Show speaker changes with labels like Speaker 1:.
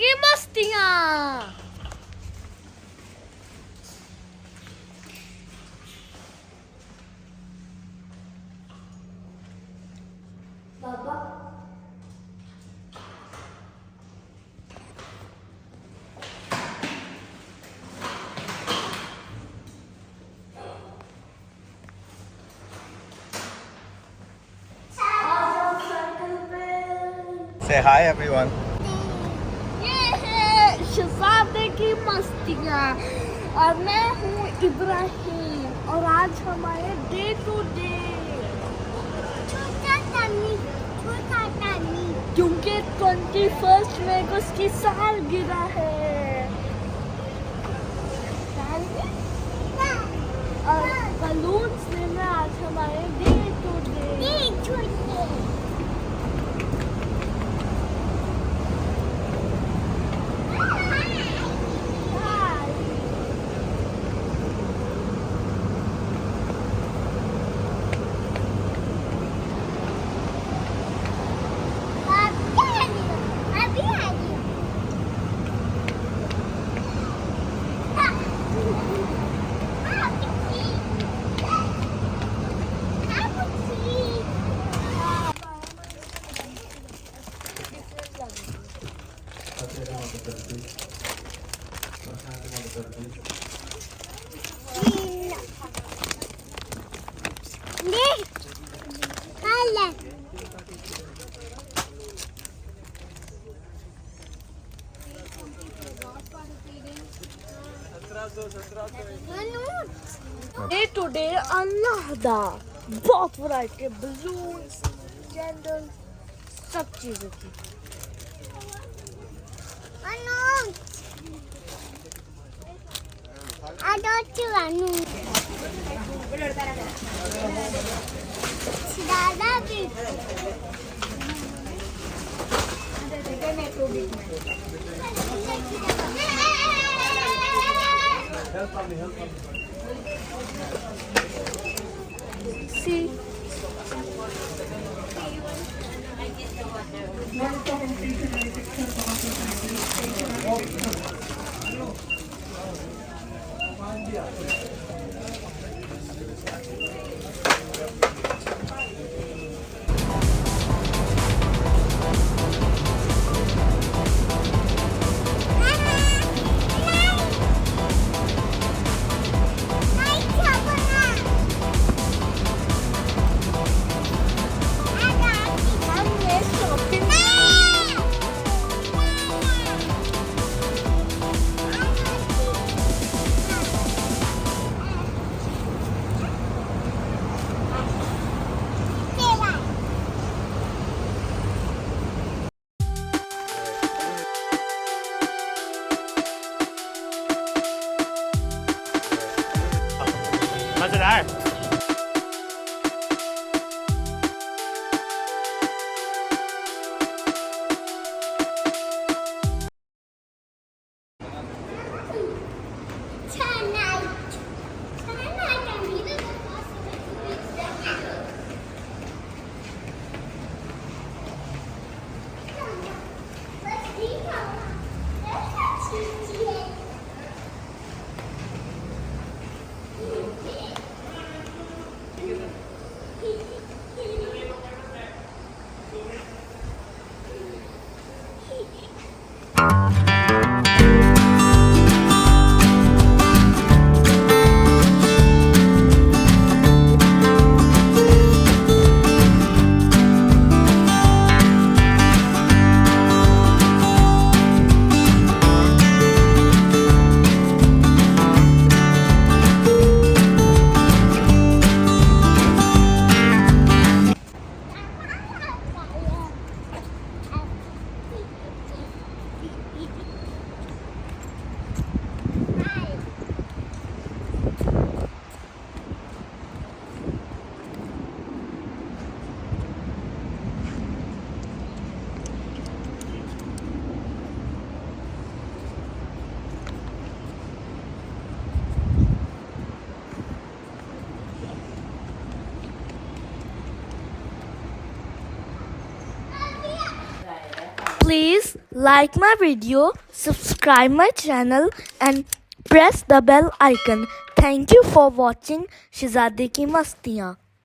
Speaker 1: की मस्तियाँ।
Speaker 2: पापा
Speaker 3: Say hi everyone.
Speaker 1: ये है शहजादे की मस्तियाँ और मैं हूँ इब्राहिम और आज हमारे डे टू डे क्योंकि 21 मई को उसकी सालगिरह है और बलून्स लेना आज हमारे day to day. Day to day Allah दा बहुत वैरायटी बलून्स कैंडल सब चीज़ों की।
Speaker 2: दादा भी
Speaker 1: See, हमने shopping Please like my video, subscribe my channel and press the bell icon. Thank you for watching Shehzade Ki Mastiyan.